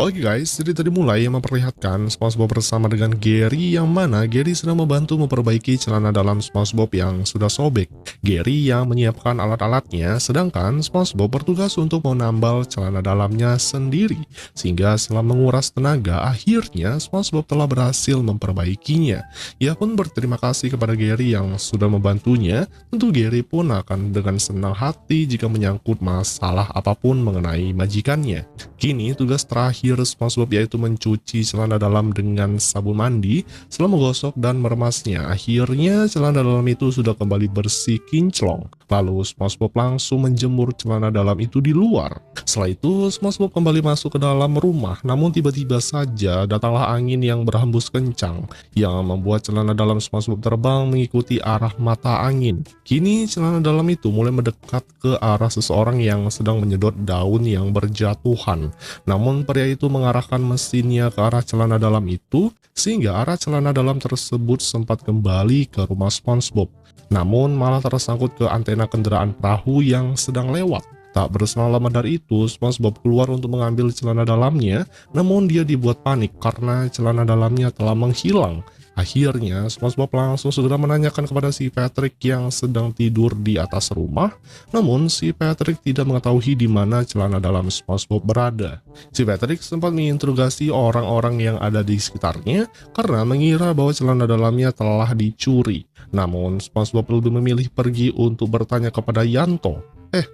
Oke guys, jadi tadi mulai memperlihatkan SpongeBob bersama dengan Gary yang mana Gary sedang membantu memperbaiki celana dalam SpongeBob yang sudah sobek. Gary yang menyiapkan alat-alatnya, sedangkan SpongeBob bertugas untuk menambal celana dalamnya sendiri. Sehingga setelah menguras tenaga, akhirnya SpongeBob telah berhasil memperbaikinya. Ia pun berterima kasih kepada Gary yang sudah membantunya. Tentu Gary pun akan dengan senang hati jika menyangkut masalah apapun mengenai majikannya. Kini tugas terakhir SpongeBob yaitu mencuci celana dalam dengan sabun mandi. Setelah menggosok dan meremasnya, akhirnya celana dalam itu sudah kembali bersih kinclong. Lalu SpongeBob langsung menjemur celana dalam itu di luar. Setelah itu SpongeBob kembali masuk ke dalam rumah, namun tiba-tiba saja datanglah angin yang berhembus kencang yang membuat celana dalam SpongeBob terbang mengikuti arah mata angin. Kini celana dalam itu mulai mendekat ke arah seseorang yang sedang menyedot daun yang berjatuhan. Namun pria itu mengarahkan mesinnya ke arah celana dalam itu, sehingga arah celana dalam tersebut sempat kembali ke rumah SpongeBob. Namun malah tersangkut ke antena kendaraan perahu yang sedang lewat. Tak berselang lama dari itu, SpongeBob keluar untuk mengambil celana dalamnya, namun dia dibuat panik karena celana dalamnya telah menghilang. Akhirnya, SpongeBob langsung segera menanyakan kepada si Patrick yang sedang tidur di atas rumah. Namun, si Patrick tidak mengetahui di mana celana dalam SpongeBob berada. Si Patrick sempat menginterogasi orang-orang yang ada di sekitarnya karena mengira bahwa celana dalamnya telah dicuri. Namun, SpongeBob lebih memilih pergi untuk bertanya kepada Yanto.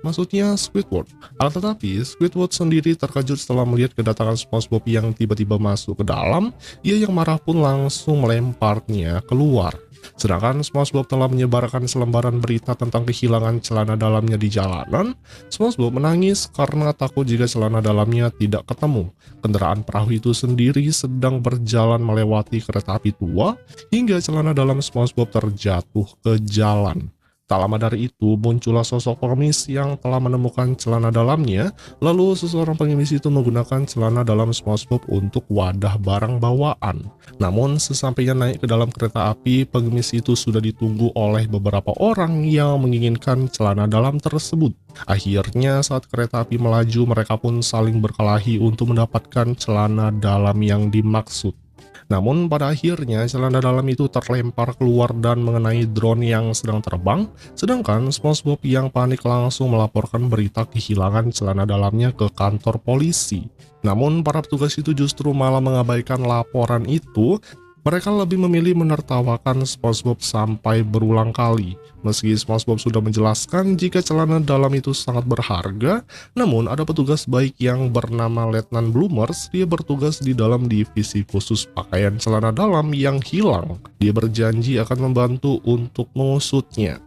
Maksudnya Squidward. Tetapi Squidward sendiri terkejut setelah melihat kedatangan SpongeBob yang tiba-tiba masuk ke dalam. Ia yang marah pun langsung melemparnya keluar. Sedangkan SpongeBob telah menyebarkan selembaran berita tentang kehilangan celana dalamnya di jalanan. SpongeBob menangis karena takut jika celana dalamnya tidak ketemu. Kendaraan perahu itu sendiri sedang berjalan melewati kereta api tua hingga celana dalam SpongeBob terjatuh ke jalan. Tak lama dari itu, muncullah sosok pengemis yang telah menemukan celana dalamnya. Lalu seseorang pengemis itu menggunakan celana dalam SpongeBob untuk wadah barang bawaan. Namun sesampainya naik ke dalam kereta api, pengemis itu sudah ditunggu oleh beberapa orang yang menginginkan celana dalam tersebut. Akhirnya saat kereta api melaju, mereka pun saling berkelahi untuk mendapatkan celana dalam yang dimaksud. Namun pada akhirnya celana dalam itu terlempar keluar dan mengenai drone yang sedang terbang, sedangkan SpongeBob yang panik langsung melaporkan berita kehilangan celana dalamnya ke kantor polisi. Namun para petugas itu justru malah mengabaikan laporan itu. Mereka lebih memilih menertawakan SpongeBob sampai berulang kali. Meski SpongeBob sudah menjelaskan jika celana dalam itu sangat berharga, namun ada petugas baik yang bernama Letnan Bloomers. Dia bertugas di dalam divisi khusus pakaian celana dalam yang hilang. Dia berjanji akan membantu untuk mengusutnya.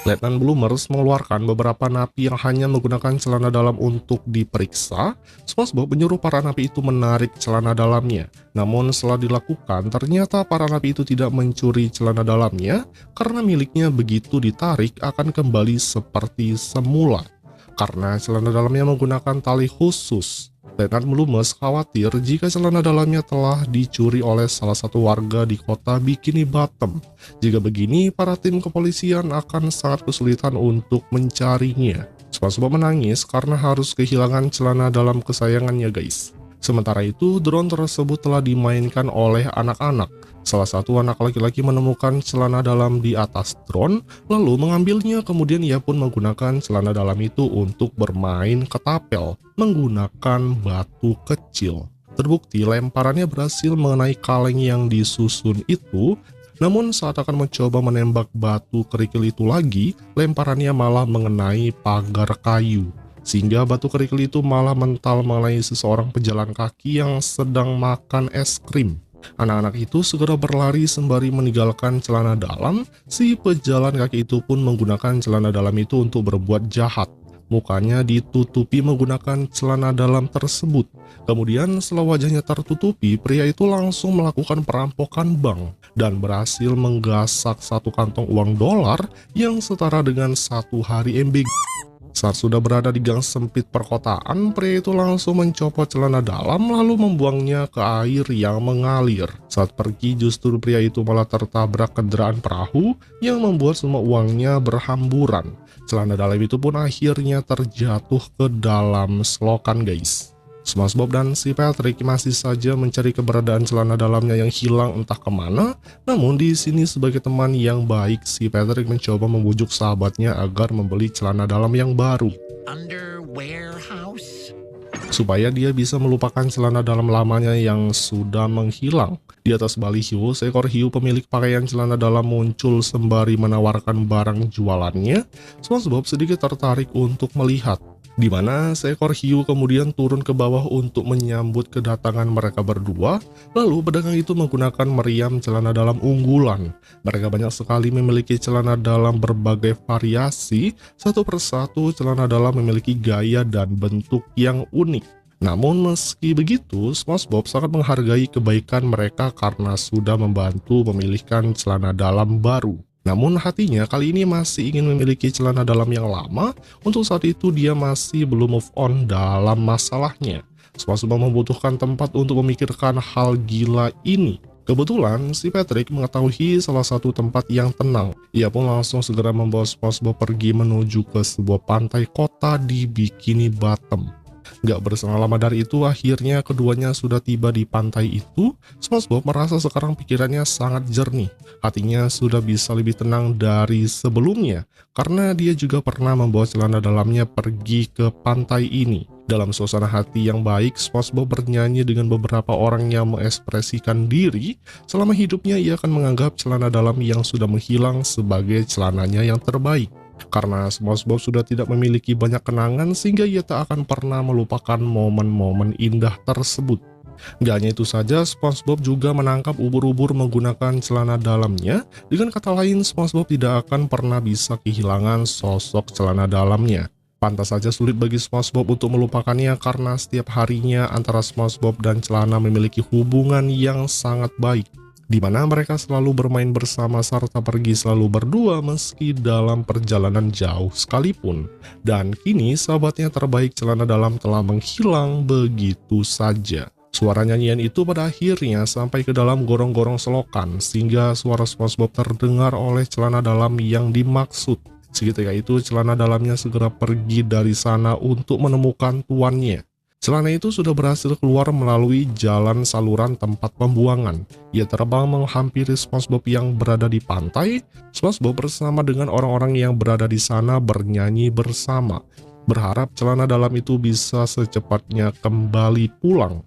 Letnan Bloomers mengeluarkan beberapa napi yang hanya menggunakan celana dalam untuk diperiksa. SpongeBob menyuruh para napi itu menarik celana dalamnya. Namun setelah dilakukan, ternyata para napi itu tidak mencuri celana dalamnya karena miliknya begitu ditarik akan kembali seperti semula. Karena celana dalamnya menggunakan tali khusus. Letnan Bloomers khawatir jika celana dalamnya telah dicuri oleh salah satu warga di kota Bikini Bottom. Jika begini, para tim kepolisian akan sangat kesulitan untuk mencarinya. SpongeBob menangis karena harus kehilangan celana dalam kesayangannya guys. Sementara itu, drone tersebut telah dimainkan oleh anak-anak. Salah satu anak laki-laki menemukan celana dalam di atas drone, lalu mengambilnya, kemudian ia pun menggunakan celana dalam itu untuk bermain ketapel menggunakan batu kecil. Terbukti lemparannya berhasil mengenai kaleng yang disusun itu, namun saat akan mencoba menembak batu kerikil itu lagi, lemparannya malah mengenai pagar kayu. Sehingga batu kerikil itu malah mental mengenai seseorang pejalan kaki yang sedang makan es krim. Anak-anak itu segera berlari sembari meninggalkan celana dalam. Si pejalan kaki itu pun menggunakan celana dalam itu untuk berbuat jahat. Mukanya ditutupi menggunakan celana dalam tersebut. Kemudian setelah wajahnya tertutupi, pria itu langsung melakukan perampokan bank dan berhasil menggasak satu kantong uang dolar yang setara dengan 1 hari MBG. Saat sudah berada di gang sempit perkotaan, pria itu langsung mencopot celana dalam lalu membuangnya ke air yang mengalir. Saat pergi justru pria itu malah tertabrak kendaraan perahu yang membuat semua uangnya berhamburan. Celana dalam itu pun akhirnya terjatuh ke dalam selokan guys. SpongeBob dan si Patrick masih saja mencari keberadaan celana dalamnya yang hilang entah kemana. Namun di sini sebagai teman yang baik, si Patrick mencoba membujuk sahabatnya agar membeli celana dalam yang baru. Underwear house? Supaya dia bisa melupakan celana dalam lamanya yang sudah menghilang. Di atas baliho, seekor hiu pemilik pakaian celana dalam muncul sembari menawarkan barang jualannya. SpongeBob sedikit tertarik untuk melihat, di mana seekor hiu kemudian turun ke bawah untuk menyambut kedatangan mereka berdua. Lalu pedagang itu menggunakan meriam celana dalam unggulan. Mereka banyak sekali memiliki celana dalam berbagai variasi. Satu persatu celana dalam memiliki gaya dan bentuk yang unik. Namun meski begitu, SpongeBob sangat menghargai kebaikan mereka karena sudah membantu memilihkan celana dalam baru. Namun hatinya kali ini masih ingin memiliki celana dalam yang lama. Untuk saat itu dia masih belum move on dalam masalahnya. SpongeBob membutuhkan tempat untuk memikirkan hal gila ini. Kebetulan si Patrick mengetahui salah satu tempat yang tenang. Ia pun langsung segera membawa SpongeBob pergi menuju ke sebuah pantai kota di Bikini Bottom. Gak berselang lama dari itu, akhirnya keduanya sudah tiba di pantai itu. SpongeBob merasa sekarang pikirannya sangat jernih. Hatinya sudah bisa lebih tenang dari sebelumnya, karena dia juga pernah membawa celana dalamnya pergi ke pantai ini. Dalam suasana hati yang baik, SpongeBob bernyanyi dengan beberapa orang yang mengekspresikan diri. Selama hidupnya ia akan menganggap celana dalam yang sudah menghilang sebagai celananya yang terbaik. Karena SpongeBob sudah tidak memiliki banyak kenangan sehingga ia tak akan pernah melupakan momen-momen indah tersebut. Gak hanya itu saja, SpongeBob juga menangkap ubur-ubur menggunakan celana dalamnya. Dengan kata lain, SpongeBob tidak akan pernah bisa kehilangan sosok celana dalamnya. Pantas saja sulit bagi SpongeBob untuk melupakannya karena setiap harinya antara SpongeBob dan celana memiliki hubungan yang sangat baik, di mana mereka selalu bermain bersama serta pergi selalu berdua meski dalam perjalanan jauh sekalipun. Dan kini sahabatnya terbaik celana dalam telah menghilang begitu saja. Suara nyanyian itu pada akhirnya sampai ke dalam gorong-gorong selokan, sehingga suara SpongeBob terdengar oleh celana dalam yang dimaksud. Seketika itu celana dalamnya segera pergi dari sana untuk menemukan tuannya. Celana itu sudah berhasil keluar melalui jalan saluran tempat pembuangan. Ia terbang menghampiri SpongeBob yang berada di pantai. SpongeBob bersama dengan orang-orang yang berada di sana bernyanyi bersama, berharap celana dalam itu bisa secepatnya kembali pulang.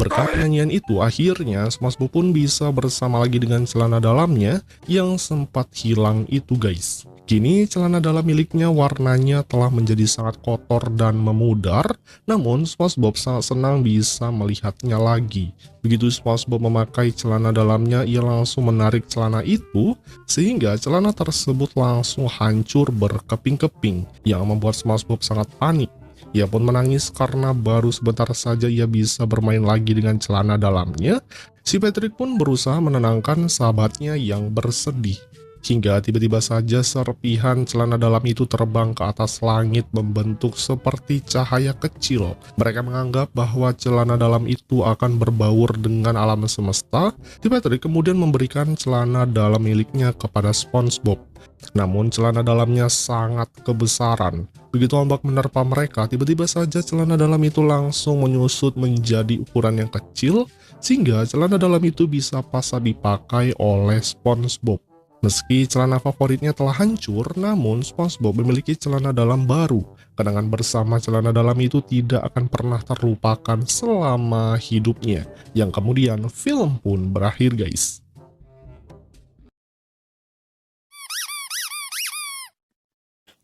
Berkat nyanyian itu, akhirnya SpongeBob pun bisa bersama lagi dengan celana dalamnya yang sempat hilang itu guys. Kini celana dalam miliknya warnanya telah menjadi sangat kotor dan memudar, namun SpongeBob sangat senang bisa melihatnya lagi. Begitu SpongeBob memakai celana dalamnya, ia langsung menarik celana itu, sehingga celana tersebut langsung hancur berkeping-keping, yang membuat SpongeBob sangat panik. Ia pun menangis karena baru sebentar saja ia bisa bermain lagi dengan celana dalamnya. Si Patrick pun berusaha menenangkan sahabatnya yang bersedih. Hingga tiba-tiba saja serpihan celana dalam itu terbang ke atas langit membentuk seperti cahaya kecil. Mereka menganggap bahwa celana dalam itu akan berbaur dengan alam semesta. Si Patrick kemudian memberikan celana dalam miliknya kepada SpongeBob. Namun celana dalamnya sangat kebesaran. Begitu ombak menerpa mereka, tiba-tiba saja celana dalam itu langsung menyusut menjadi ukuran yang kecil, sehingga celana dalam itu bisa pas dipakai oleh SpongeBob. Meski celana favoritnya telah hancur, namun SpongeBob memiliki celana dalam baru. Kenangan bersama celana dalam itu tidak akan pernah terlupakan selama hidupnya. Yang kemudian film pun berakhir guys.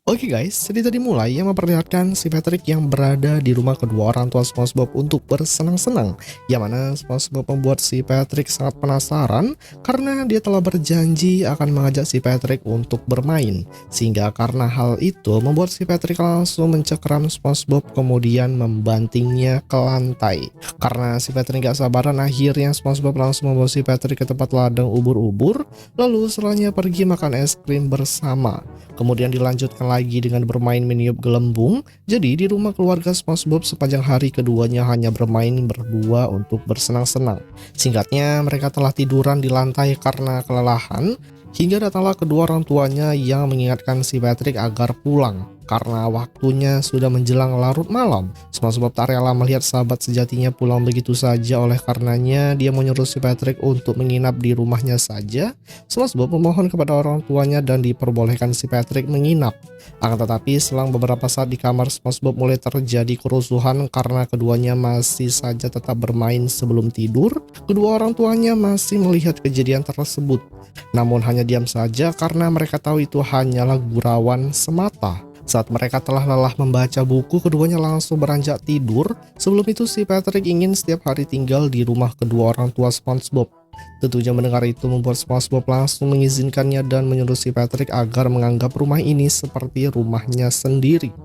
Oke guys, cerita dimulai yang memperlihatkan si Patrick yang berada di rumah kedua orang tua SpongeBob untuk bersenang-senang. Yang mana SpongeBob membuat si Patrick sangat penasaran karena dia telah berjanji akan mengajak si Patrick untuk bermain. Sehingga karena hal itu membuat si Patrick langsung mencekram SpongeBob kemudian membantingnya ke lantai. Karena si Patrick gak sabaran, akhirnya SpongeBob langsung membawa si Patrick ke tempat ladang ubur-ubur. Lalu setelahnya pergi makan es krim bersama. Kemudian dilanjutkan lagi dengan bermain meniup gelembung. Jadi di rumah keluarga SpongeBob sepanjang hari keduanya hanya bermain berdua untuk bersenang-senang. Singkatnya, mereka telah tiduran di lantai karena kelelahan, hingga datanglah kedua orang tuanya yang mengingatkan si Patrick agar pulang karena waktunya sudah menjelang larut malam. SpongeBob tak rela melihat sahabat sejatinya pulang begitu saja, oleh karenanya dia menyuruh si Patrick untuk menginap di rumahnya saja. SpongeBob memohon kepada orang tuanya dan diperbolehkan si Patrick menginap. Akan tetapi selang beberapa saat di kamar SpongeBob mulai terjadi kerusuhan karena keduanya masih saja tetap bermain sebelum tidur. Kedua orang tuanya masih melihat kejadian tersebut, namun hanya diam saja karena mereka tahu itu hanyalah gurauan semata. Saat mereka telah lelah membaca buku, keduanya langsung beranjak tidur. Sebelum itu si Patrick ingin setiap hari tinggal di rumah kedua orang tua SpongeBob. Tentunya mendengar itu membuat SpongeBob langsung mengizinkannya dan menyuruh si Patrick agar menganggap rumah ini seperti rumahnya sendiri.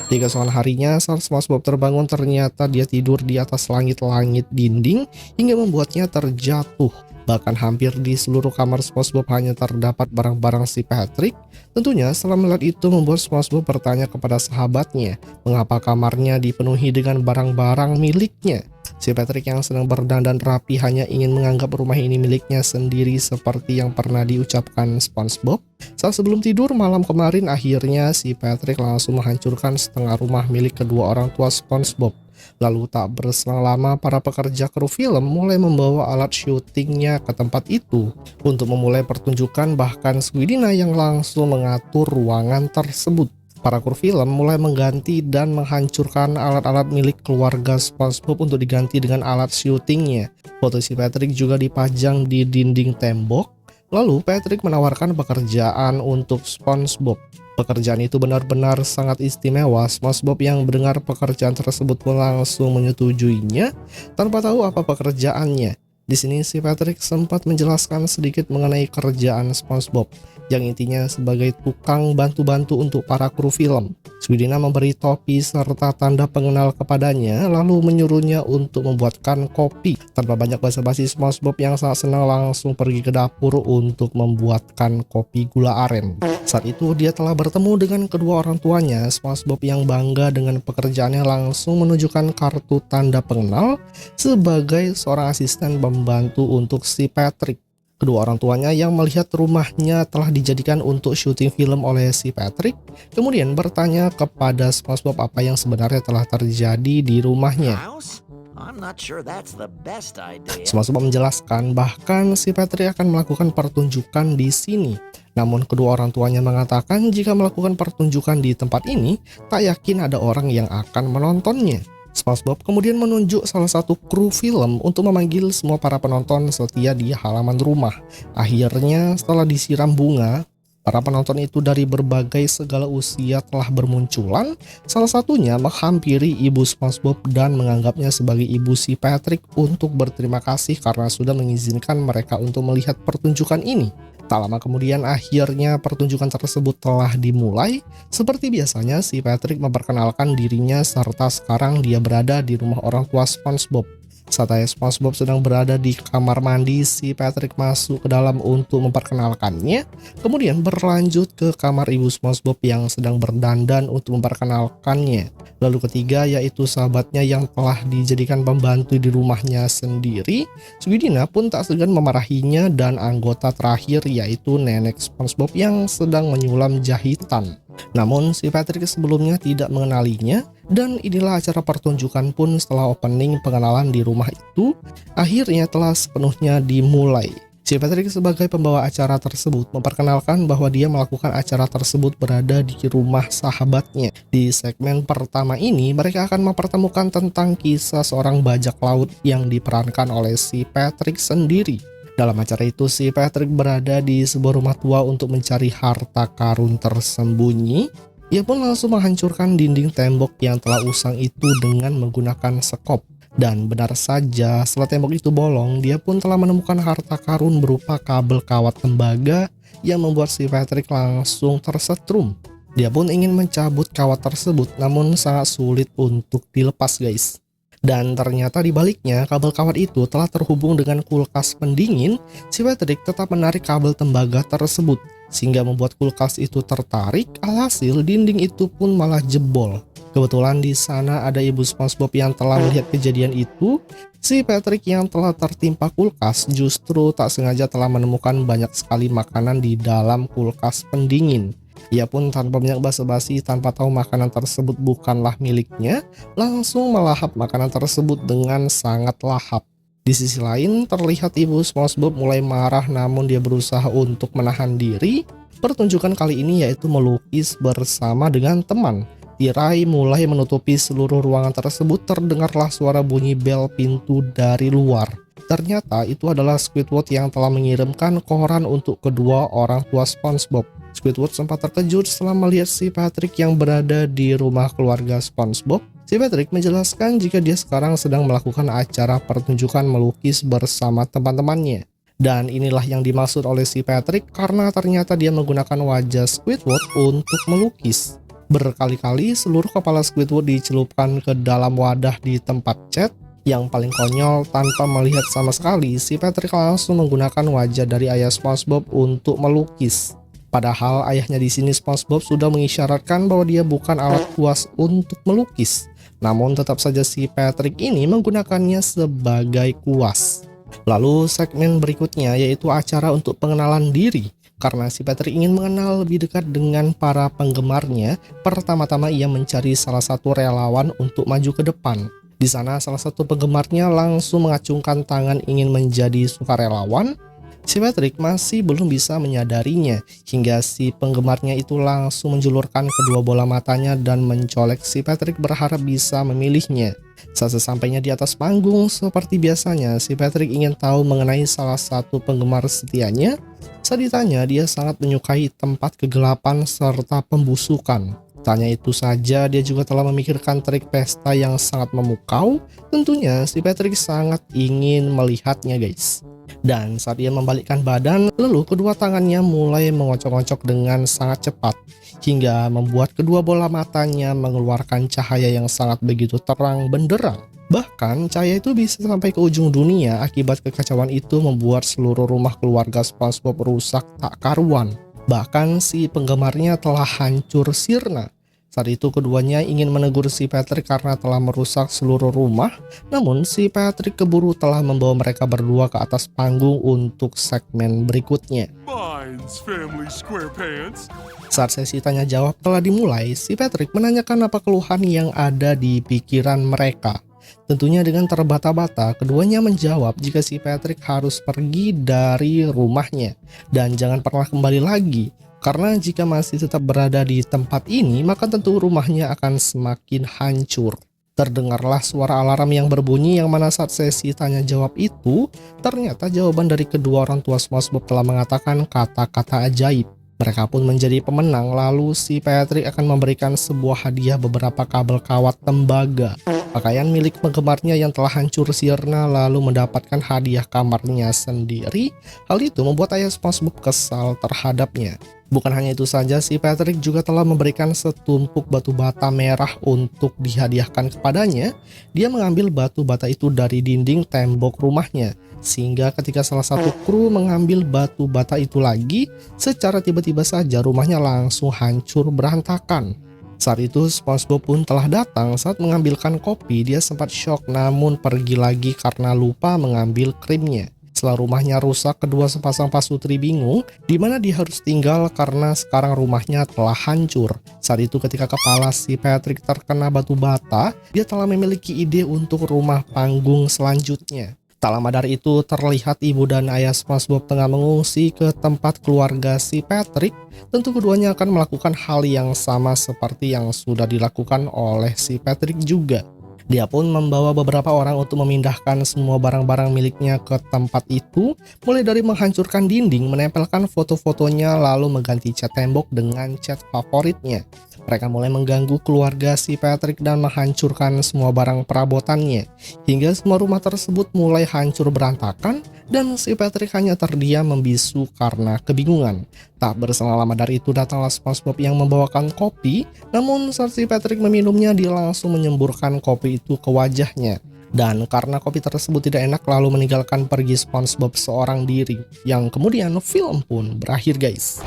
Di keesokan harinya, saat SpongeBob terbangun, ternyata dia tidur di atas langit-langit dinding hingga membuatnya terjatuh. Bahkan hampir di seluruh kamar SpongeBob hanya terdapat barang-barang si Patrick. Tentunya setelah melihat itu membuat SpongeBob bertanya kepada sahabatnya mengapa kamarnya dipenuhi dengan barang-barang miliknya. Si Patrick yang sedang berdandan rapi hanya ingin menganggap rumah ini miliknya sendiri seperti yang pernah diucapkan SpongeBob. Saat sebelum tidur malam kemarin, akhirnya si Patrick langsung menghancurkan setengah rumah milik kedua orang tua SpongeBob. Lalu tak berselang lama para pekerja kru film mulai membawa alat syutingnya ke tempat itu untuk memulai pertunjukan, bahkan Squidina yang langsung mengatur ruangan tersebut. Para kru film mulai mengganti dan menghancurkan alat-alat milik keluarga SpongeBob untuk diganti dengan alat syutingnya. Foto si Patrick juga dipajang di dinding tembok. Lalu Patrick menawarkan pekerjaan untuk SpongeBob. Pekerjaan itu benar-benar sangat istimewa. SpongeBob yang mendengar pekerjaan tersebut pun langsung menyetujuinya tanpa tahu apa pekerjaannya. Di sini si Patrick sempat menjelaskan sedikit mengenai kerjaan SpongeBob, yang intinya sebagai tukang bantu-bantu untuk para kru film. Squidina memberi topi serta tanda pengenal kepadanya, lalu menyuruhnya untuk membuatkan kopi. Tanpa banyak basa-basi, SpongeBob yang sangat senang langsung pergi ke dapur untuk membuatkan kopi gula aren. Saat itu dia telah bertemu dengan kedua orang tuanya. SpongeBob yang bangga dengan pekerjaannya langsung menunjukkan kartu tanda pengenal sebagai seorang asisten membantu untuk si Patrick. Kedua orang tuanya yang melihat rumahnya telah dijadikan untuk syuting film oleh si Patrick, kemudian bertanya kepada SpongeBob apa yang sebenarnya telah terjadi di rumahnya. SpongeBob menjelaskan bahkan si Patrick akan melakukan pertunjukan di sini. Namun kedua orang tuanya mengatakan jika melakukan pertunjukan di tempat ini, tak yakin ada orang yang akan menontonnya. SpongeBob kemudian menunjuk salah satu kru film untuk memanggil semua para penonton setia di halaman rumah. Akhirnya setelah disiram bunga, para penonton itu dari berbagai segala usia telah bermunculan. Salah satunya menghampiri ibu SpongeBob dan menganggapnya sebagai ibu si Patrick untuk berterima kasih karena sudah mengizinkan mereka untuk melihat pertunjukan ini. Tak lama kemudian akhirnya pertunjukan tersebut telah dimulai. Seperti biasanya si Patrick memperkenalkan dirinya serta sekarang dia berada di rumah orang tua SpongeBob. Saat SpongeBob sedang berada di kamar mandi, si Patrick masuk ke dalam untuk memperkenalkannya. Kemudian berlanjut ke kamar ibu SpongeBob yang sedang berdandan untuk memperkenalkannya. Lalu ketiga yaitu sahabatnya yang telah dijadikan pembantu di rumahnya sendiri. Squidina pun tak segan memarahinya, dan anggota terakhir yaitu nenek SpongeBob yang sedang menyulam jahitan. Namun si Patrick sebelumnya tidak mengenalinya, dan inilah acara pertunjukan pun setelah opening pengenalan di rumah itu akhirnya telah sepenuhnya dimulai. Si Patrick sebagai pembawa acara tersebut memperkenalkan bahwa dia melakukan acara tersebut berada di rumah sahabatnya. Di segmen pertama ini mereka akan mempertemukan tentang kisah seorang bajak laut yang diperankan oleh si Patrick sendiri. Dalam acara itu si Patrick berada di sebuah rumah tua untuk mencari harta karun tersembunyi. Ia pun langsung menghancurkan dinding tembok yang telah usang itu dengan menggunakan sekop. Dan benar saja, setelah tembok itu bolong, dia pun telah menemukan harta karun berupa kabel kawat tembaga yang membuat si Patrick langsung tersetrum. Dia pun ingin mencabut kawat tersebut, namun sangat sulit untuk dilepas guys. Dan ternyata di baliknya kabel kawat itu telah terhubung dengan kulkas pendingin. Si Patrick tetap menarik kabel tembaga tersebut sehingga membuat kulkas itu tertarik. Alhasil dinding itu pun malah jebol. Kebetulan di sana ada ibu SpongeBob yang telah melihat kejadian itu. Si Patrick yang telah tertimpa kulkas justru tak sengaja telah menemukan banyak sekali makanan di dalam kulkas pendingin. Ia pun tanpa banyak basa-basi, tanpa tahu makanan tersebut bukanlah miliknya, langsung melahap makanan tersebut dengan sangat lahap. Di sisi lain, terlihat ibu SpongeBob mulai marah, namun dia berusaha untuk menahan diri. Pertunjukan kali ini yaitu melukis bersama dengan teman. Tirai mulai menutupi seluruh ruangan tersebut. Terdengarlah suara bunyi bel pintu dari luar. Ternyata itu adalah Squidward yang telah mengirimkan koran untuk kedua orang tua SpongeBob. Squidward sempat terkejut setelah melihat si Patrick yang berada di rumah keluarga SpongeBob. Si Patrick menjelaskan jika dia sekarang sedang melakukan acara pertunjukan melukis bersama teman-temannya. Dan inilah yang dimaksud oleh si Patrick karena ternyata dia menggunakan wajah Squidward untuk melukis. Berkali-kali seluruh kepala Squidward dicelupkan ke dalam wadah di tempat cat. Yang paling konyol, tanpa melihat sama sekali, si Patrick langsung menggunakan wajah dari ayah SpongeBob untuk melukis. Padahal ayahnya di sini SpongeBob sudah mengisyaratkan bahwa dia bukan alat kuas untuk melukis. Namun tetap saja si Patrick ini menggunakannya sebagai kuas. Lalu segmen berikutnya yaitu acara untuk pengenalan diri. Karena si Patrick ingin mengenal lebih dekat dengan para penggemarnya, pertama-tama ia mencari salah satu relawan untuk maju ke depan. Di sana salah satu penggemarnya langsung mengacungkan tangan ingin menjadi sukarelawan. Si Patrick masih belum bisa menyadarinya, hingga si penggemarnya itu langsung menjulurkan kedua bola matanya dan mencolek si Patrick berharap bisa memilihnya. Saat sesampainya di atas panggung, seperti biasanya si Patrick ingin tahu mengenai salah satu penggemar setianya. Saat ditanya, dia sangat menyukai tempat kegelapan serta pembusukan. Tanya itu saja, dia juga telah memikirkan trik pesta yang sangat memukau. Tentunya si Patrick sangat ingin melihatnya, guys. Dan saat ia membalikkan badan, lalu kedua tangannya mulai mengocok-ngocok dengan sangat cepat, hingga membuat kedua bola matanya mengeluarkan cahaya yang sangat begitu terang benderang. Bahkan cahaya itu bisa sampai ke ujung dunia. Akibat kekacauan itu membuat seluruh rumah keluarga SpongeBob rusak tak karuan. Bahkan si penggemarnya telah hancur sirna. Saat itu keduanya ingin menegur si Patrick karena telah merusak seluruh rumah. Namun si Patrick keburu telah membawa mereka berdua ke atas panggung untuk segmen berikutnya. Saat sesi tanya jawab telah dimulai, si Patrick menanyakan apa keluhan yang ada di pikiran mereka. Tentunya dengan terbata-bata, keduanya menjawab jika si Patrick harus pergi dari rumahnya dan jangan pernah kembali lagi. Karena jika masih tetap berada di tempat ini, maka tentu rumahnya akan semakin hancur. Terdengarlah suara alarm yang berbunyi, yang mana saat sesi tanya jawab itu, ternyata jawaban dari kedua orang tua SpongeBob telah mengatakan kata-kata ajaib. Mereka pun menjadi pemenang. Lalu si Patrick akan memberikan sebuah hadiah, beberapa kabel kawat tembaga, pakaian milik penggemarnya yang telah hancur sirna, lalu mendapatkan hadiah kamarnya sendiri. Hal itu membuat ayah SpongeBob kesal terhadapnya. Bukan hanya itu saja, si Patrick juga telah memberikan setumpuk batu bata merah untuk dihadiahkan kepadanya. Dia mengambil batu bata itu dari dinding tembok rumahnya, sehingga ketika salah satu kru mengambil batu bata itu lagi, secara tiba-tiba saja rumahnya langsung hancur berantakan. Saat itu SpongeBob pun telah datang. Saat mengambilkan kopi, dia sempat shock namun pergi lagi karena lupa mengambil krimnya. Setelah rumahnya rusak, kedua sepasang pasutri bingung di mana dia harus tinggal karena sekarang rumahnya telah hancur. Saat itu ketika kepala si Patrick terkena batu bata, dia telah memiliki ide untuk rumah panggung selanjutnya. Tak lama dari itu terlihat ibu dan ayah SpongeBob tengah mengungsi ke tempat keluarga si Patrick. Tentu keduanya akan melakukan hal yang sama seperti yang sudah dilakukan oleh si Patrick juga. Dia pun membawa beberapa orang untuk memindahkan semua barang-barang miliknya ke tempat itu, mulai dari menghancurkan dinding, menempelkan foto-fotonya, lalu mengganti cat tembok dengan cat favoritnya. Mereka mulai mengganggu keluarga si Patrick dan menghancurkan semua barang perabotannya, hingga semua rumah tersebut mulai hancur berantakan dan si Patrick hanya terdiam membisu karena kebingungan. Tak berselang lama dari itu datanglah SpongeBob yang membawakan kopi, namun saat si Patrick meminumnya dia langsung menyemburkan kopi itu ke wajahnya. Dan karena kopi tersebut tidak enak lalu meninggalkan pergi SpongeBob seorang diri, yang kemudian film pun berakhir guys.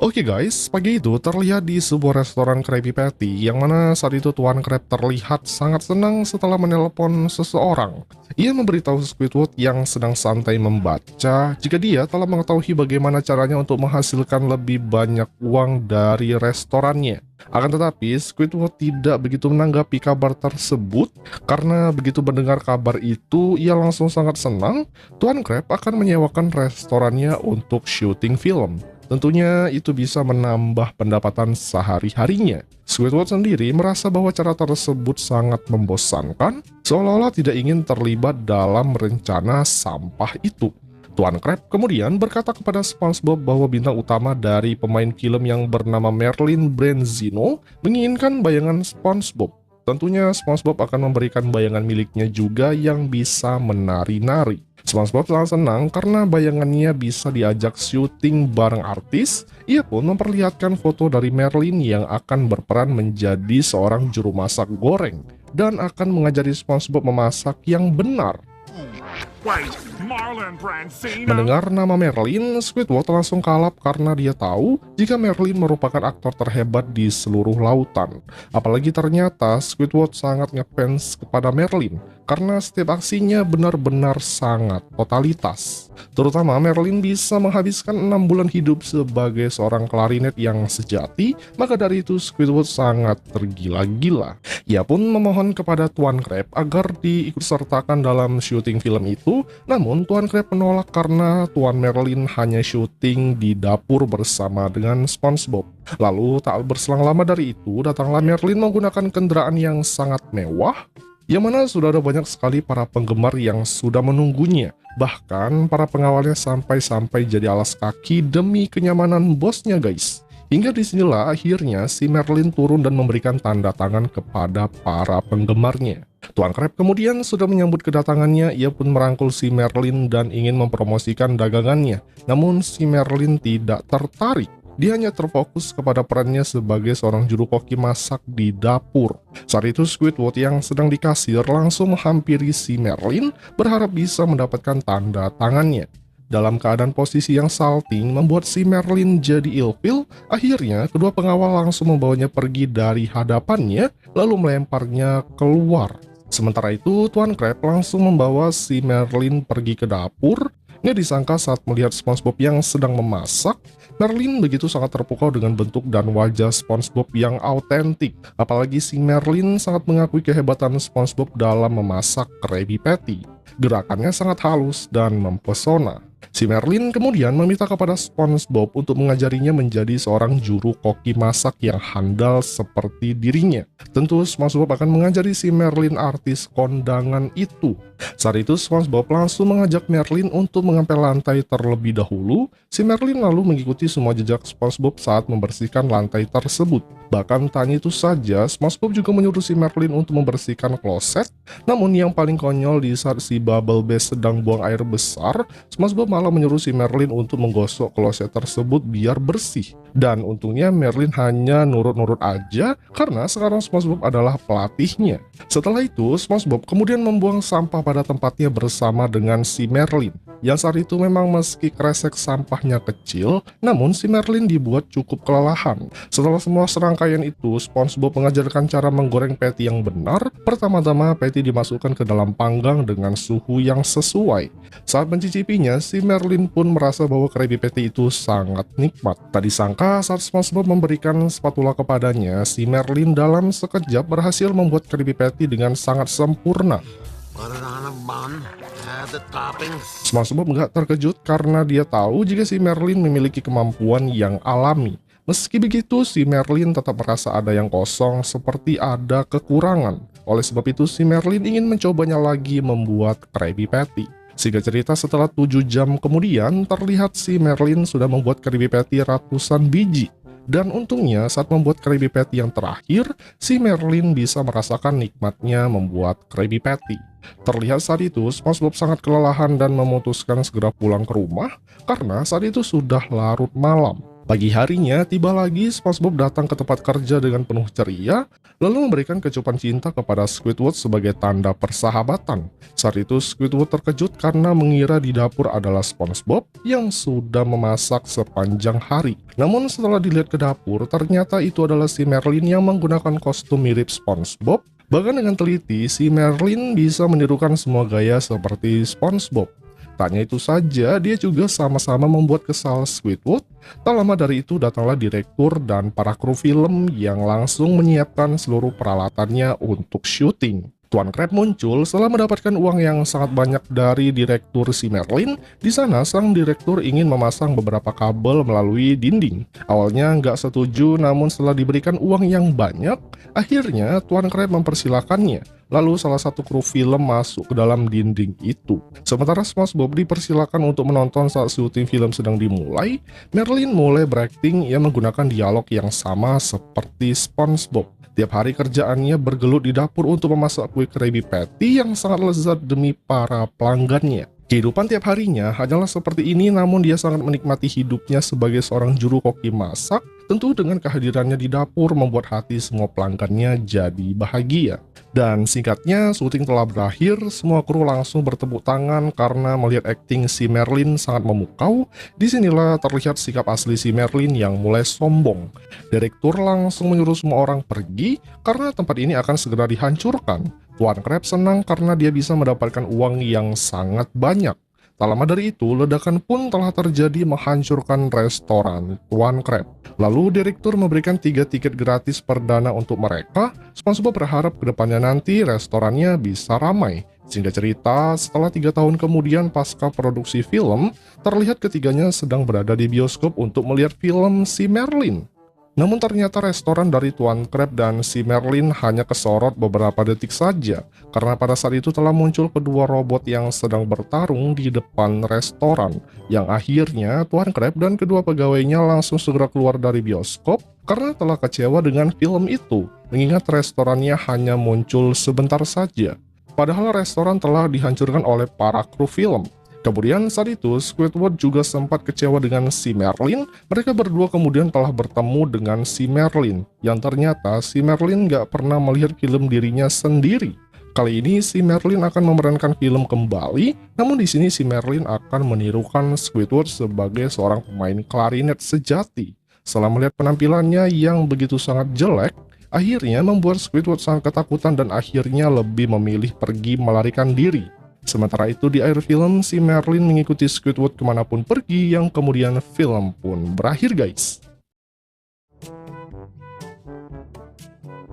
Oke guys, pagi itu terlihat di sebuah restoran Krabby Patty yang mana saat itu Tuan Crab terlihat sangat senang setelah menelpon seseorang. Ia memberitahu Squidward yang sedang santai membaca jika dia telah mengetahui bagaimana caranya untuk menghasilkan lebih banyak uang dari restorannya. Akan tetapi Squidward tidak begitu menanggapi kabar tersebut karena begitu mendengar kabar itu ia langsung sangat senang. Tuan Crab akan menyewakan restorannya untuk syuting film. Tentunya itu bisa menambah pendapatan sehari-harinya. Squidward sendiri merasa bahwa cara tersebut sangat membosankan, seolah-olah tidak ingin terlibat dalam rencana sampah itu. Tuan Crab kemudian berkata kepada SpongeBob bahwa bintang utama dari pemain film yang bernama Merlin Branzino menginginkan bayangan SpongeBob. Tentunya SpongeBob akan memberikan bayangan miliknya juga yang bisa menari-nari. SpongeBob sangat senang karena bayangannya bisa diajak syuting bareng artis. Ia pun memperlihatkan foto dari Merlin yang akan berperan menjadi seorang juru masak goreng dan akan mengajari SpongeBob memasak yang benar. Wait, Marlin Branzino? Mendengar nama Merlin, Squidward langsung kalap karena dia tahu jika Merlin merupakan aktor terhebat di seluruh lautan. Apalagi ternyata Squidward sangat ngefans kepada Merlin karena setiap aksinya benar-benar sangat totalitas. Terutama Merlin bisa menghabiskan 6 bulan hidup sebagai seorang klarinet yang sejati, maka dari itu Squidward sangat tergila-gila. Ia pun memohon kepada Tuan Crab agar diikutsertakan dalam syuting film itu, namun Tuan Crab menolak karena Tuan Merlin hanya syuting di dapur bersama dengan SpongeBob. Lalu tak berselang lama dari itu, datanglah Merlin menggunakan kendaraan yang sangat mewah, yang mana sudah ada banyak sekali para penggemar yang sudah menunggunya. Bahkan para pengawalnya sampai jadi alas kaki demi kenyamanan bosnya guys. Hingga disinilah akhirnya si Merlin turun dan memberikan tanda tangan kepada para penggemarnya. Tuan Crab kemudian sudah menyambut kedatangannya, ia pun merangkul si Merlin dan ingin mempromosikan dagangannya. Namun si Merlin tidak tertarik. Dia hanya terfokus kepada perannya sebagai seorang juru koki masak di dapur. Saat itu Squidward yang sedang di kasir langsung menghampiri si Merlin berharap bisa mendapatkan tanda tangannya. Dalam keadaan posisi yang salting membuat si Merlin jadi ilfil, akhirnya kedua pengawal langsung membawanya pergi dari hadapannya lalu melemparnya keluar. Sementara itu Tuan Crab langsung membawa si Merlin pergi ke dapur. Nggak disangka saat melihat SpongeBob yang sedang memasak, Merlin begitu sangat terpukau dengan bentuk dan wajah SpongeBob yang autentik. Apalagi si Merlin sangat mengakui kehebatan SpongeBob dalam memasak Krabby Patty. Gerakannya sangat halus dan mempesona. Si Merlin kemudian meminta kepada SpongeBob untuk mengajarinya menjadi seorang juru koki masak yang handal seperti dirinya. Tentu SpongeBob akan mengajari si Merlin artis kondangan itu. Saat itu SpongeBob langsung mengajak Merlin untuk mengepel lantai terlebih dahulu. Si Merlin lalu mengikuti semua jejak SpongeBob saat membersihkan lantai tersebut. Bahkan tak hanya itu saja, SpongeBob juga menyuruh si Merlin untuk membersihkan kloset. Namun yang paling konyol di saat si Bubble Bass sedang buang air besar, SpongeBob malah menyuruh si Merlin untuk menggosok kloset tersebut biar bersih. Dan untungnya Merlin hanya nurut-nurut aja karena sekarang SpongeBob adalah pelatihnya. Setelah itu SpongeBob kemudian membuang sampah pada tempatnya bersama dengan si Merlin. Yang saat itu memang meski kresek sampahnya kecil, namun si Merlin dibuat cukup kelelahan. Setelah semua serangkaian itu, SpongeBob mengajarkan cara menggoreng patty yang benar. Pertama-tama patty dimasukkan ke dalam panggang dengan suhu yang sesuai. Saat mencicipinya, si Merlin pun merasa bahwa Krabby Patty itu sangat nikmat. Tak disangka saat SpongeBob memberikan spatula kepadanya, si Merlin dalam sekejap berhasil membuat Krabby Patty dengan sangat sempurna. Put it on a bun, add the toppings. SpongeBob nggak terkejut karena dia tahu jika si Merlin memiliki kemampuan yang alami. Meski begitu, si Merlin tetap merasa ada yang kosong seperti ada kekurangan. Oleh sebab itu, si Merlin ingin mencobanya lagi membuat Krabby Patty. Singkat cerita, setelah 7 jam kemudian, terlihat si Merlin sudah membuat Krabby Patty ratusan biji. Dan untungnya saat membuat Krabby Patty yang terakhir, si Merlin bisa merasakan nikmatnya membuat Krabby Patty. Terlihat saat itu SpongeBob sangat kelelahan dan memutuskan segera pulang ke rumah karena saat itu sudah larut malam. Pagi harinya, tiba lagi SpongeBob datang ke tempat kerja dengan penuh ceria, lalu memberikan kecupan cinta kepada Squidward sebagai tanda persahabatan. Saat itu Squidward terkejut karena mengira di dapur adalah SpongeBob yang sudah memasak sepanjang hari. Namun setelah dilihat ke dapur, ternyata itu adalah si Merlin yang menggunakan kostum mirip SpongeBob. Bahkan dengan teliti, si Merlin bisa menirukan semua gaya seperti SpongeBob. Tak hanya itu saja, dia juga sama-sama membuat kesal Squidward. Tak lama dari itu datanglah direktur dan para kru film yang langsung menyiapkan seluruh peralatannya untuk syuting. Tuan Crab muncul setelah mendapatkan uang yang sangat banyak dari direktur si Merlin. Di sana, sang direktur ingin memasang beberapa kabel melalui dinding. Awalnya nggak setuju, namun setelah diberikan uang yang banyak, akhirnya Tuan Crab mempersilahkannya. Lalu salah satu kru film masuk ke dalam dinding itu. Sementara SpongeBob dipersilakan untuk menonton saat syuting film sedang dimulai, Merlin mulai berakting yang menggunakan dialog yang sama seperti SpongeBob. Tiap hari kerjaannya bergelut di dapur untuk memasak kue Krabby Patty yang sangat lezat demi para pelanggannya. Kehidupan tiap harinya hanyalah seperti ini, namun dia sangat menikmati hidupnya sebagai seorang juru koki masak. Tentu dengan kehadirannya di dapur membuat hati semua pelanggannya jadi bahagia. Dan singkatnya, syuting telah berakhir, semua kru langsung bertepuk tangan karena melihat akting si Merlin sangat memukau. Disinilah terlihat sikap asli si Merlin yang mulai sombong. Direktur langsung menyuruh semua orang pergi karena tempat ini akan segera dihancurkan. Tuan Crab senang karena dia bisa mendapatkan uang yang sangat banyak. Tak lama dari itu, ledakan pun telah terjadi menghancurkan restoran Tuan Crab. Lalu direktur memberikan 3 tiket gratis perdana untuk mereka. SpongeBob berharap kedepannya nanti restorannya bisa ramai. Singkat cerita, setelah 3 tahun kemudian pasca produksi film, terlihat ketiganya sedang berada di bioskop untuk melihat film si Merlin. Namun ternyata restoran dari Tuan Crab dan si Merlin hanya kesorot beberapa detik saja, karena pada saat itu telah muncul kedua robot yang sedang bertarung di depan restoran, yang akhirnya Tuan Crab dan kedua pegawainya langsung segera keluar dari bioskop karena telah kecewa dengan film itu, mengingat restorannya hanya muncul sebentar saja. Padahal restoran telah dihancurkan oleh para kru film. Kemudian saat itu Squidward juga sempat kecewa dengan si Merlin. Mereka berdua kemudian telah bertemu dengan si Merlin, yang ternyata si Merlin gak pernah melihat film dirinya sendiri. Kali ini si Merlin akan memerankan film kembali, namun di sini si Merlin akan menirukan Squidward sebagai seorang pemain klarinet sejati. Setelah melihat penampilannya yang begitu sangat jelek, akhirnya membuat Squidward sangat ketakutan dan akhirnya lebih memilih pergi melarikan diri. Sementara itu di akhir film, si Merlin mengikuti Squidward kemanapun pergi, yang kemudian film pun berakhir guys.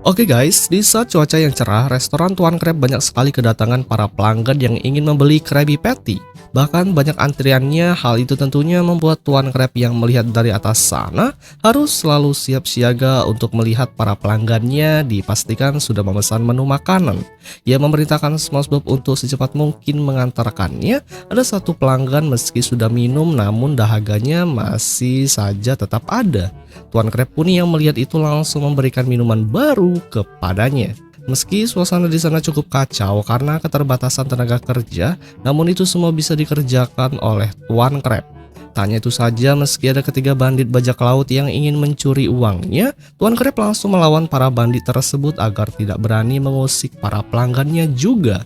Oke guys, di saat cuaca yang cerah, restoran Tuan Crab banyak sekali kedatangan para pelanggan yang ingin membeli Krabby Patty. Bahkan banyak antriannya. Hal itu tentunya membuat Tuan Crab yang melihat dari atas sana harus selalu siap siaga untuk melihat para pelanggannya dipastikan sudah memesan menu makanan. Ia memerintahkan SpongeBob untuk secepat mungkin mengantarkannya. Ada satu pelanggan meski sudah minum namun dahaganya masih saja tetap ada. Tuan Crab pun yang melihat itu langsung memberikan minuman baru kepadanya. Meski suasana di sana cukup kacau karena keterbatasan tenaga kerja, namun itu semua bisa dikerjakan oleh Tuan Crab. Tak hanya itu saja, meski ada ketiga bandit bajak laut yang ingin mencuri uangnya, Tuan Crab langsung melawan para bandit tersebut agar tidak berani mengusik para pelanggannya juga.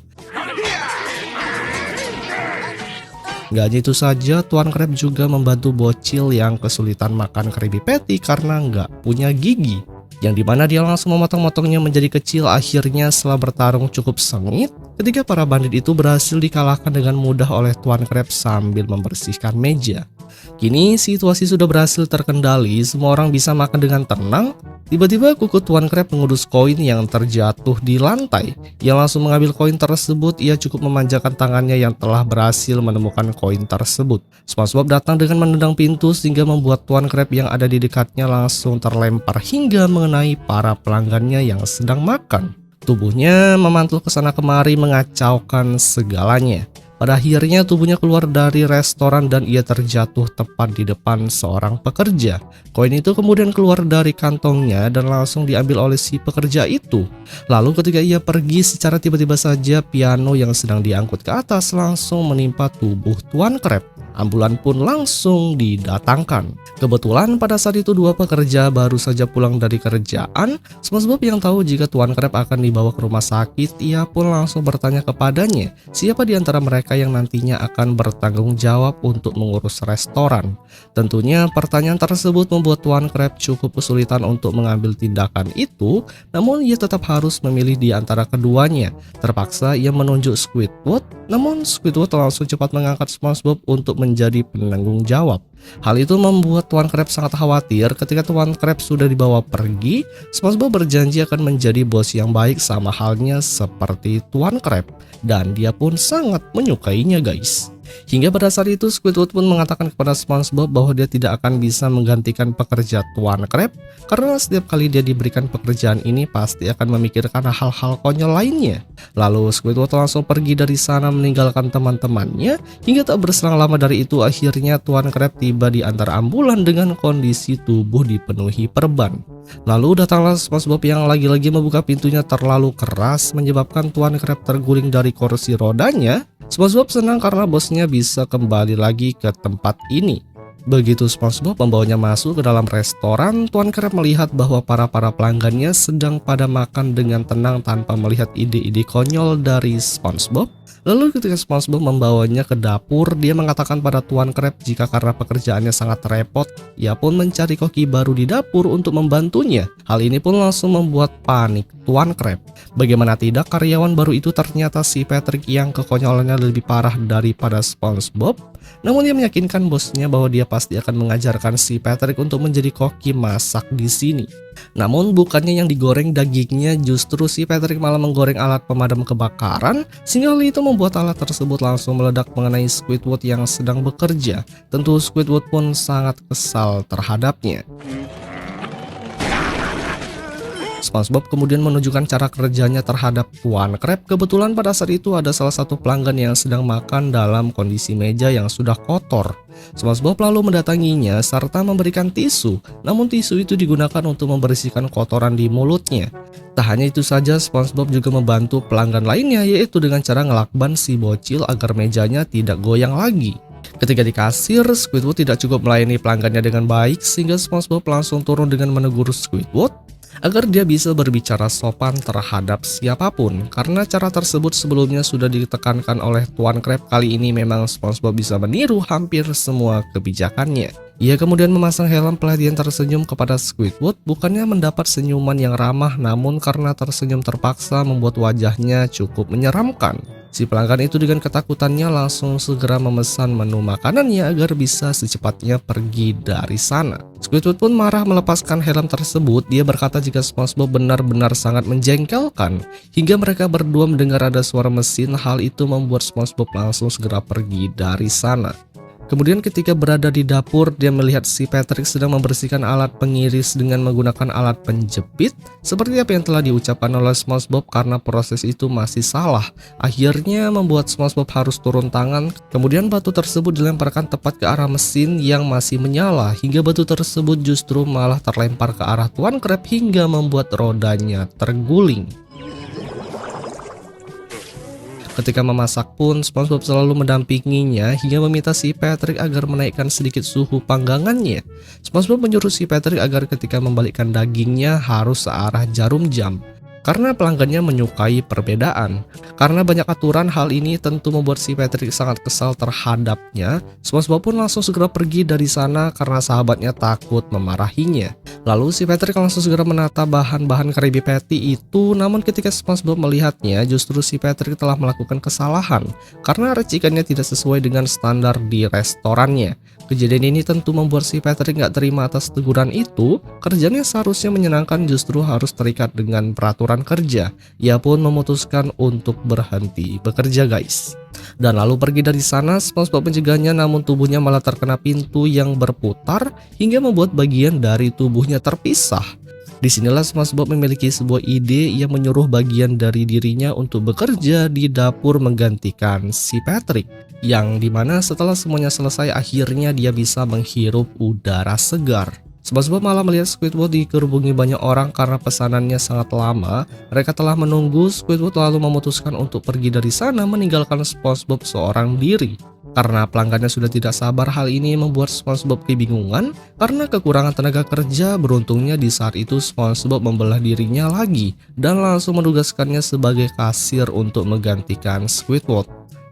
Gak hanya itu saja, Tuan Crab juga membantu bocil yang kesulitan makan Krabby Patty karena nggak punya gigi, yang dimana dia langsung memotong-motongnya menjadi kecil. Akhirnya setelah bertarung cukup sengit, ketiga para bandit itu berhasil dikalahkan dengan mudah oleh Tuan Crab sambil membersihkan meja. Kini situasi sudah berhasil terkendali, semua orang bisa makan dengan tenang. Tiba-tiba kuku Tuan Crab mengurus koin yang terjatuh di lantai. Ia langsung mengambil koin tersebut. Ia cukup memanjakan tangannya yang telah berhasil menemukan koin tersebut. SpongeBob datang dengan menendang pintu sehingga membuat Tuan Crab yang ada di dekatnya langsung terlempar hingga mengenai para pelanggannya yang sedang makan. Tubuhnya memantul ke sana kemari mengacaukan segalanya. Pada akhirnya tubuhnya keluar dari restoran dan ia terjatuh tepat di depan seorang pekerja. Koin itu kemudian keluar dari kantongnya dan langsung diambil oleh si pekerja itu. Lalu ketika ia pergi, secara tiba-tiba saja piano yang sedang diangkut ke atas langsung menimpa tubuh Tuan Crab. Ambulan pun langsung didatangkan. Kebetulan pada saat itu dua pekerja baru saja pulang dari kerjaan. SpongeBob yang tahu jika Tuan Crab akan dibawa ke rumah sakit, ia pun langsung bertanya kepadanya siapa di antara mereka yang nantinya akan bertanggung jawab untuk mengurus restoran. Tentunya pertanyaan tersebut membuat Tuan Crab cukup kesulitan untuk mengambil tindakan itu, namun ia tetap harus memilih di antara keduanya. Terpaksa ia menunjuk Squidward, namun Squidward langsung cepat mengangkat SpongeBob untuk menjadi penanggung jawab. Hal itu membuat Tuan Crab sangat khawatir. Ketika Tuan Crab sudah dibawa pergi, SpongeBob berjanji akan menjadi bos yang baik sama halnya seperti Tuan Crab, dan dia pun sangat menyukainya guys. Hingga pada saat itu Squidward pun mengatakan kepada SpongeBob bahwa dia tidak akan bisa menggantikan pekerja Tuan Crab, karena setiap kali dia diberikan pekerjaan ini pasti akan memikirkan hal-hal konyol lainnya. Lalu Squidward langsung pergi dari sana meninggalkan teman-temannya. Hingga tak berselang lama dari itu akhirnya Tuan Crab tiba di antara ambulan dengan kondisi tubuh dipenuhi perban. Lalu datanglah SpongeBob yang lagi-lagi membuka pintunya terlalu keras menyebabkan Tuan Crab terguling dari kursi rodanya. SpongeBob senang karena bosnya bisa kembali lagi ke tempat ini. Begitu SpongeBob membawanya masuk ke dalam restoran, Tuan Crab melihat bahwa para pelanggannya sedang pada makan dengan tenang tanpa melihat ide-ide konyol dari SpongeBob. Lalu ketika SpongeBob membawanya ke dapur, dia mengatakan pada Tuan Crab jika karena pekerjaannya sangat repot, ia pun mencari koki baru di dapur untuk membantunya. Hal ini pun langsung membuat panik Tuan Crab. Bagaimana tidak, karyawan baru itu ternyata si Patrick yang kekonyolannya lebih parah daripada SpongeBob. Namun dia meyakinkan bosnya bahwa dia pasti akan mengajarkan si Patrick untuk menjadi koki masak di sini. Namun bukannya yang digoreng dagingnya, justru si Patrick malah menggoreng alat pemadam kebakaran, sehingga hal itu membuat alat tersebut langsung meledak mengenai Squidward yang sedang bekerja. Tentu Squidward pun sangat kesal terhadapnya. SpongeBob kemudian menunjukkan cara kerjanya terhadap Tuan Crab. Kebetulan pada saat itu ada salah satu pelanggan yang sedang makan dalam kondisi meja yang sudah kotor. SpongeBob lalu mendatanginya serta memberikan tisu, namun tisu itu digunakan untuk membersihkan kotoran di mulutnya. Tak hanya itu saja, SpongeBob juga membantu pelanggan lainnya, yaitu dengan cara ngelakban si bocil agar mejanya tidak goyang lagi. Ketika di kasir, Squidward tidak cukup melayani pelanggannya dengan baik, sehingga SpongeBob langsung turun dengan menegur Squidward agar dia bisa berbicara sopan terhadap siapapun. Karena cara tersebut sebelumnya sudah ditekankan oleh Tuan Crab, kali ini memang SpongeBob bisa meniru hampir semua kebijakannya. Ia kemudian memasang helm pelatihan tersenyum kepada Squidward, bukannya mendapat senyuman yang ramah, namun karena tersenyum terpaksa membuat wajahnya cukup menyeramkan. Si pelanggan itu dengan ketakutannya langsung segera memesan menu makanannya agar bisa secepatnya pergi dari sana. Squidward pun marah melepaskan helm tersebut. Dia berkata jika SpongeBob benar-benar sangat menjengkelkan. Hingga mereka berdua mendengar ada suara mesin. Hal itu membuat SpongeBob langsung segera pergi dari sana. Kemudian ketika berada di dapur, dia melihat si Patrick sedang membersihkan alat pengiris dengan menggunakan alat penjepit. Seperti apa yang telah diucapkan oleh SpongeBob, karena proses itu masih salah. Akhirnya membuat SpongeBob harus turun tangan. Kemudian batu tersebut dilemparkan tepat ke arah mesin yang masih menyala, hingga batu tersebut justru malah terlempar ke arah Tuan Crab hingga membuat rodanya terguling. Ketika memasak pun, SpongeBob selalu mendampinginya hingga meminta si Patrick agar menaikkan sedikit suhu panggangannya. SpongeBob menyuruh si Patrick agar ketika membalikkan dagingnya harus searah jarum jam, karena pelanggannya menyukai perbedaan. Karena banyak aturan, hal ini tentu membuat si Patrick sangat kesal terhadapnya. SpongeBob pun langsung segera pergi dari sana karena sahabatnya takut memarahinya. Lalu si Patrick langsung segera menata bahan-bahan Krabby Patty itu, namun ketika SpongeBob melihatnya, justru si Patrick telah melakukan kesalahan karena racikannya tidak sesuai dengan standar di restorannya. Kejadian ini tentu membuat si Patrick nggak terima atas teguran itu. Kerjanya seharusnya menyenangkan, justru harus terikat dengan peraturan kerja. Ia pun memutuskan untuk berhenti bekerja guys. Dan lalu pergi dari sana. SpongeBob mencegahnya, namun tubuhnya malah terkena pintu yang berputar hingga membuat bagian dari tubuhnya terpisah. Disinilah SpongeBob memiliki sebuah ide yang menyuruh bagian dari dirinya untuk bekerja di dapur menggantikan si Patrick. Yang dimana setelah semuanya selesai akhirnya dia bisa menghirup udara segar. SpongeBob malah melihat Squidward dikerubungi banyak orang karena pesanannya sangat lama. Mereka telah menunggu. Squidward lalu memutuskan untuk pergi dari sana meninggalkan SpongeBob seorang diri. Karena pelanggannya sudah tidak sabar, hal ini membuat SpongeBob kebingungan karena kekurangan tenaga kerja. Beruntungnya di saat itu SpongeBob membelah dirinya lagi dan langsung menugaskannya sebagai kasir untuk menggantikan Squidward.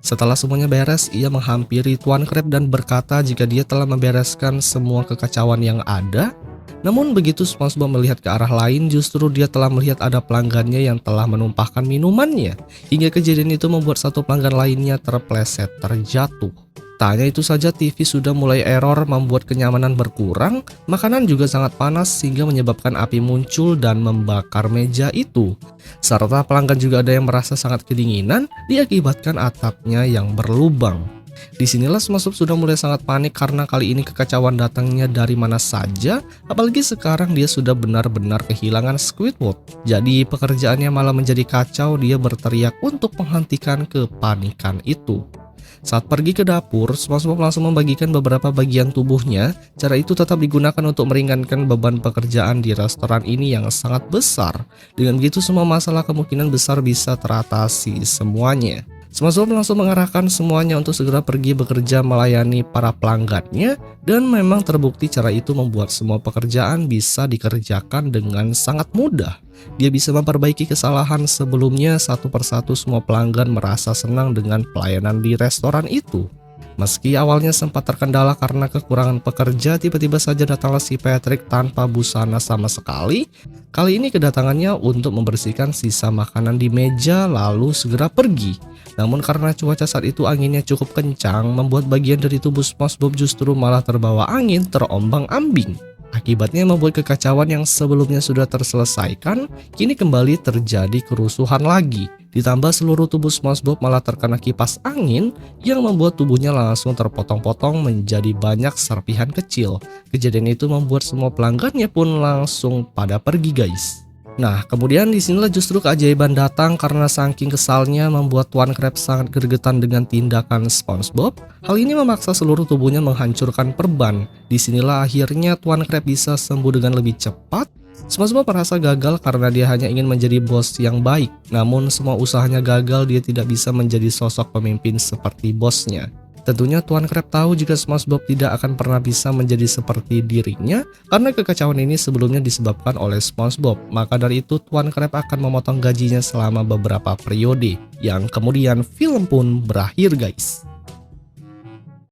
Setelah semuanya beres, ia menghampiri Tuan Crab dan berkata jika dia telah membereskan semua kekacauan yang ada. Namun begitu SpongeBob melihat ke arah lain, justru dia telah melihat ada pelanggannya yang telah menumpahkan minumannya. Hingga kejadian itu membuat satu pelanggan lainnya terpleset terjatuh. Tak hanya itu saja, TV sudah mulai error membuat kenyamanan berkurang. Makanan juga sangat panas sehingga menyebabkan api muncul dan membakar meja itu. Serta pelanggan juga ada yang merasa sangat kedinginan diakibatkan atapnya yang berlubang. Disinilah SpongeBob sudah mulai sangat panik karena kali ini kekacauan datangnya dari mana saja, apalagi sekarang dia sudah benar-benar kehilangan Squidward. Jadi pekerjaannya malah menjadi kacau. Dia berteriak untuk menghentikan kepanikan itu. Saat pergi ke dapur, SpongeBob langsung membagikan beberapa bagian tubuhnya. Cara itu tetap digunakan untuk meringankan beban pekerjaan di restoran ini yang sangat besar. Dengan begitu semua masalah kemungkinan besar bisa teratasi semuanya. SpongeBob langsung mengarahkan semuanya untuk segera pergi bekerja melayani para pelanggannya, dan memang terbukti cara itu membuat semua pekerjaan bisa dikerjakan dengan sangat mudah. Dia bisa memperbaiki kesalahan sebelumnya satu persatu. Semua pelanggan merasa senang dengan pelayanan di restoran itu. Meski awalnya sempat terkendala karena kekurangan pekerja, tiba-tiba saja datanglah si Patrick tanpa busana sama sekali. Kali ini kedatangannya untuk membersihkan sisa makanan di meja lalu segera pergi. Namun karena cuaca saat itu anginnya cukup kencang, membuat bagian dari tubuh SpongeBob justru malah terbawa angin terombang-ambing. Akibatnya membuat kekacauan yang sebelumnya sudah terselesaikan, kini kembali terjadi kerusuhan lagi. Ditambah seluruh tubuh SpongeBob malah terkena kipas angin yang membuat tubuhnya langsung terpotong-potong menjadi banyak serpihan kecil. Kejadian itu membuat semua pelanggannya pun langsung pada pergi guys. Nah, kemudian disinilah justru keajaiban datang karena saking kesalnya membuat Tuan Crab sangat gregetan dengan tindakan SpongeBob. Hal ini memaksa seluruh tubuhnya menghancurkan perban. Disinilah akhirnya Tuan Crab bisa sembuh dengan lebih cepat. SpongeBob merasa gagal karena dia hanya ingin menjadi bos yang baik. Namun semua usahanya gagal, dia tidak bisa menjadi sosok pemimpin seperti bosnya. Tentunya Tuan Crab tahu jika SpongeBob tidak akan pernah bisa menjadi seperti dirinya karena kekacauan ini sebelumnya disebabkan oleh SpongeBob. Maka dari itu Tuan Crab akan memotong gajinya selama beberapa periode, yang kemudian film pun berakhir guys.